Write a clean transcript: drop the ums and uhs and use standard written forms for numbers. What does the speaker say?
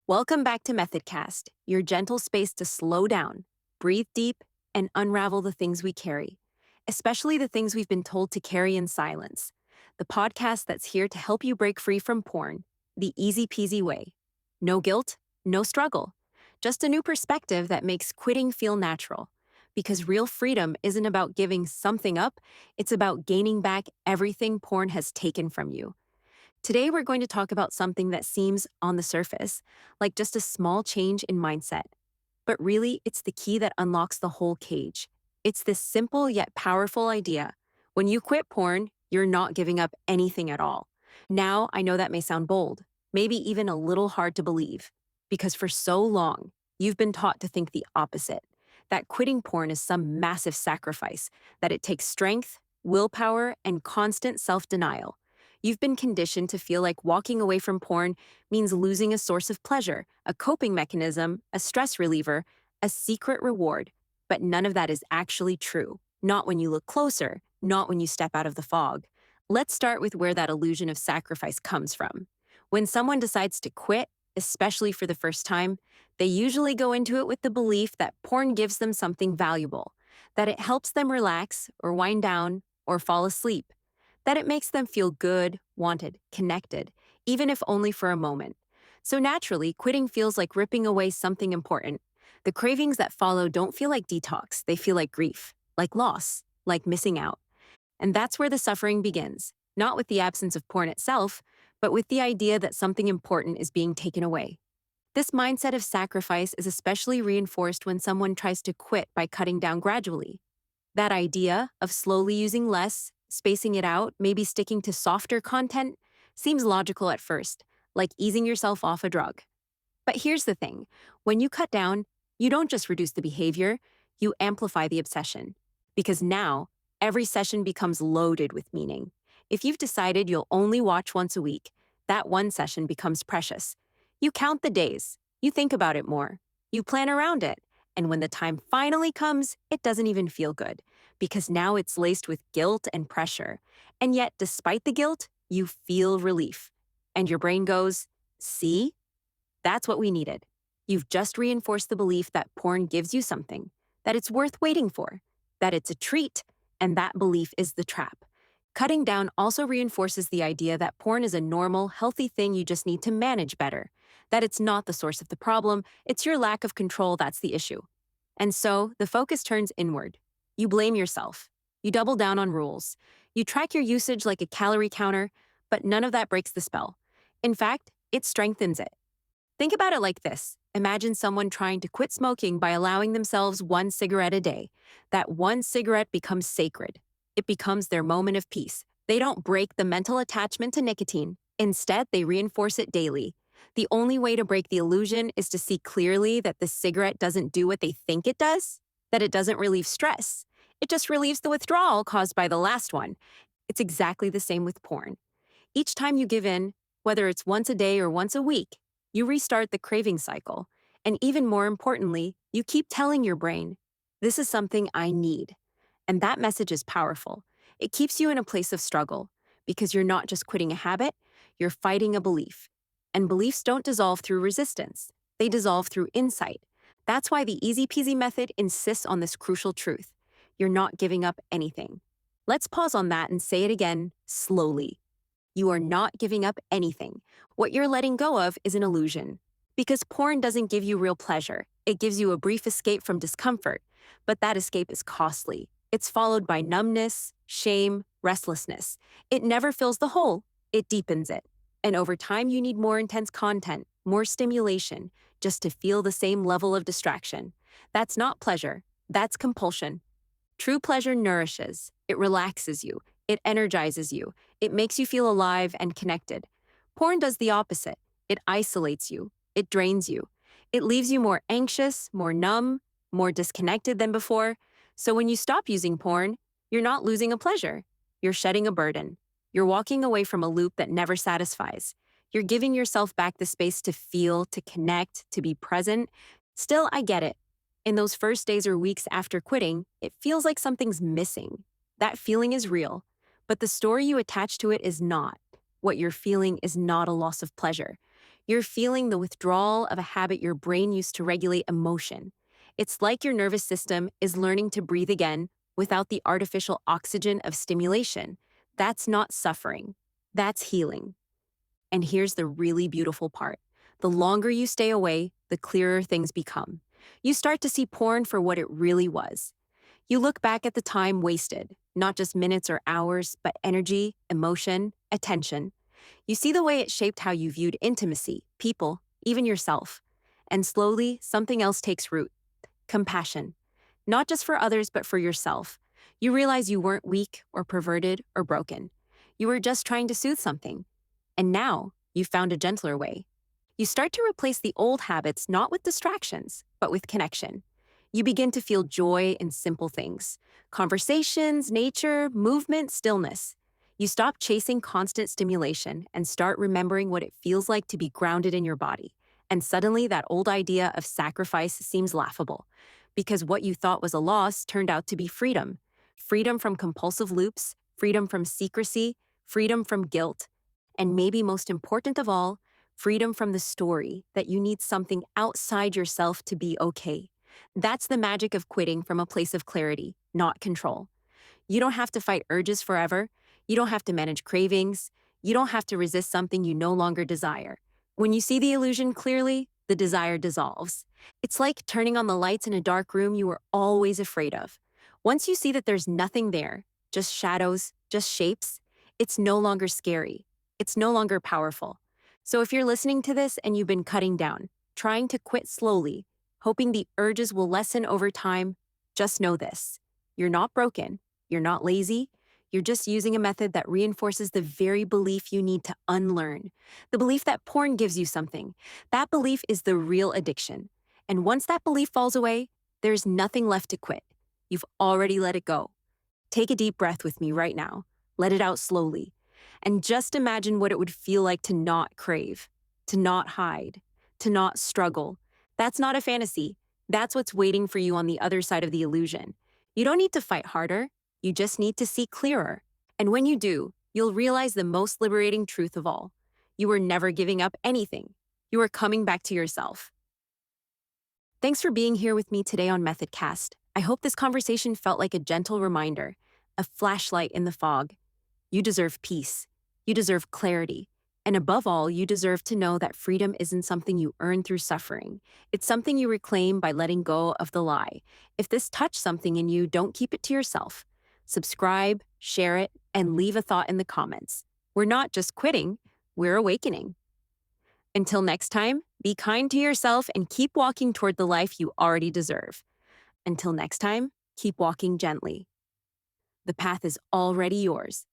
Welcome back to Methodcast, your gentle space to slow down, breathe deep, and unravel the things we carry, especially the things we've been told to carry in silence. The podcast that's here to help you break free from porn, the easy peasy way. No guilt, no struggle, just a new perspective that makes quitting feel natural. Because real freedom isn't about giving something up, it's about gaining back everything porn has taken from you. Today, we're going to talk about something that seems on the surface like just a small change in mindset. But really, it's the key that unlocks the whole cage. It's this simple yet powerful idea. When you quit porn, you're not giving up anything at all. Now, I know that may sound bold, maybe even a little hard to believe, because for so long, you've been taught to think the opposite, that quitting porn is some massive sacrifice, that it takes strength, willpower, and constant self-denial. You've been conditioned to feel like walking away from porn means losing a source of pleasure, a coping mechanism, a stress reliever, a secret reward. But none of that is actually true. Not when you look closer, not when you step out of the fog. Let's start with where that illusion of sacrifice comes from. When someone decides to quit, especially for the first time, they usually go into it with the belief that porn gives them something valuable, that it helps them relax or wind down or fall asleep, that it makes them feel good, wanted, connected, even if only for a moment. So naturally, quitting feels like ripping away something important. The cravings that follow don't feel like detox, they feel like grief, like loss, like missing out. And that's where the suffering begins, not with the absence of porn itself, but with the idea that something important is being taken away. This mindset of sacrifice is especially reinforced when someone tries to quit by cutting down gradually. That idea of slowly using less, spacing it out, maybe sticking to softer content, seems logical at first, like easing yourself off a drug. But here's the thing. When you cut down, you don't just reduce the behavior, you amplify the obsession. Because now, every session becomes loaded with meaning. If you've decided you'll only watch once a week, that one session becomes precious. You count the days, you think about it more, you plan around it, and when the time finally comes, it doesn't even feel good, because now it's laced with guilt and pressure. And yet, despite the guilt, you feel relief. And your brain goes, see? That's what we needed. You've just reinforced the belief that porn gives you something, that it's worth waiting for, that it's a treat, and that belief is the trap. Cutting down also reinforces the idea that porn is a normal, healthy thing you just need to manage better, that it's not the source of the problem, it's your lack of control that's the issue. And so, the focus turns inward. You blame yourself. You double down on rules. You track your usage like a calorie counter, but none of that breaks the spell. In fact, it strengthens it. Think about it like this. Imagine someone trying to quit smoking by allowing themselves one cigarette a day. That one cigarette becomes sacred. It becomes their moment of peace. They don't break the mental attachment to nicotine. Instead, they reinforce it daily. The only way to break the illusion is to see clearly that the cigarette doesn't do what they think it does, that it doesn't relieve stress. It just relieves the withdrawal caused by the last one. It's exactly the same with porn. Each time you give in, whether it's once a day or once a week, you restart the craving cycle. And even more importantly, you keep telling your brain, this is something I need. And that message is powerful. It keeps you in a place of struggle because you're not just quitting a habit, you're fighting a belief. And beliefs don't dissolve through resistance. They dissolve through insight. That's why the easy peasy method insists on this crucial truth. You're not giving up anything. Let's pause on that and say it again, slowly. You are not giving up anything. What you're letting go of is an illusion. Because porn doesn't give you real pleasure. It gives you a brief escape from discomfort. But that escape is costly. It's followed by numbness, shame, restlessness. It never fills the hole. It deepens it. And over time, you need more intense content, more stimulation, just to feel the same level of distraction. That's not pleasure. That's compulsion. True pleasure nourishes. It relaxes you. It energizes you. It makes you feel alive and connected. Porn does the opposite. It isolates you. It drains you. It leaves you more anxious, more numb, more disconnected than before. So when you stop using porn, you're not losing a pleasure. You're shedding a burden. You're walking away from a loop that never satisfies. You're giving yourself back the space to feel, to connect, to be present. Still, I get it. In those first days or weeks after quitting, it feels like something's missing. That feeling is real, but the story you attach to it is not. What you're feeling is not a loss of pleasure. You're feeling the withdrawal of a habit your brain used to regulate emotion. It's like your nervous system is learning to breathe again without the artificial oxygen of stimulation. That's not suffering, that's healing. And here's the really beautiful part. The longer you stay away, the clearer things become. You start to see porn for what it really was. You look back at the time wasted, not just minutes or hours, but energy, emotion, attention. You see the way it shaped how you viewed intimacy, people, even yourself. And slowly, something else takes root: compassion. Not just for others, but for yourself. You realize you weren't weak or perverted or broken. You were just trying to soothe something. And now, you've found a gentler way. You start to replace the old habits not with distractions, but with connection. You begin to feel joy in simple things: conversations, nature, movement, stillness. You stop chasing constant stimulation and start remembering what it feels like to be grounded in your body. And suddenly, that old idea of sacrifice seems laughable, because what you thought was a loss turned out to be freedom. Freedom from compulsive loops, freedom from secrecy, freedom from guilt, and maybe most important of all, freedom from the story that you need something outside yourself to be okay. That's the magic of quitting from a place of clarity, not control. You don't have to fight urges forever. You don't have to manage cravings. You don't have to resist something you no longer desire. When you see the illusion clearly, the desire dissolves. It's like turning on the lights in a dark room you were always afraid of. Once you see that there's nothing there, just shadows, just shapes, it's no longer scary. It's no longer powerful. So if you're listening to this and you've been cutting down, trying to quit slowly, hoping the urges will lessen over time, just know this: you're not broken. You're not lazy. You're just using a method that reinforces the very belief you need to unlearn. The belief that porn gives you something. That belief is the real addiction. And once that belief falls away, there's nothing left to quit. You've already let it go. Take a deep breath with me right now. Let it out slowly. And just imagine what it would feel like to not crave, to not hide, to not struggle. That's not a fantasy. That's what's waiting for you on the other side of the illusion. You don't need to fight harder. You just need to see clearer. And when you do, you'll realize the most liberating truth of all. You were never giving up anything. You are coming back to yourself. Thanks for being here with me today on Methodcast. I hope this conversation felt like a gentle reminder, a flashlight in the fog. You deserve peace. You deserve clarity. And above all, you deserve to know that freedom isn't something you earn through suffering. It's something you reclaim by letting go of the lie. If this touched something in you, don't keep it to yourself. Subscribe, share it, and leave a thought in the comments. We're not just quitting, we're awakening. Until next time, be kind to yourself and keep walking toward the life you already deserve. Until next time, keep walking gently. The path is already yours.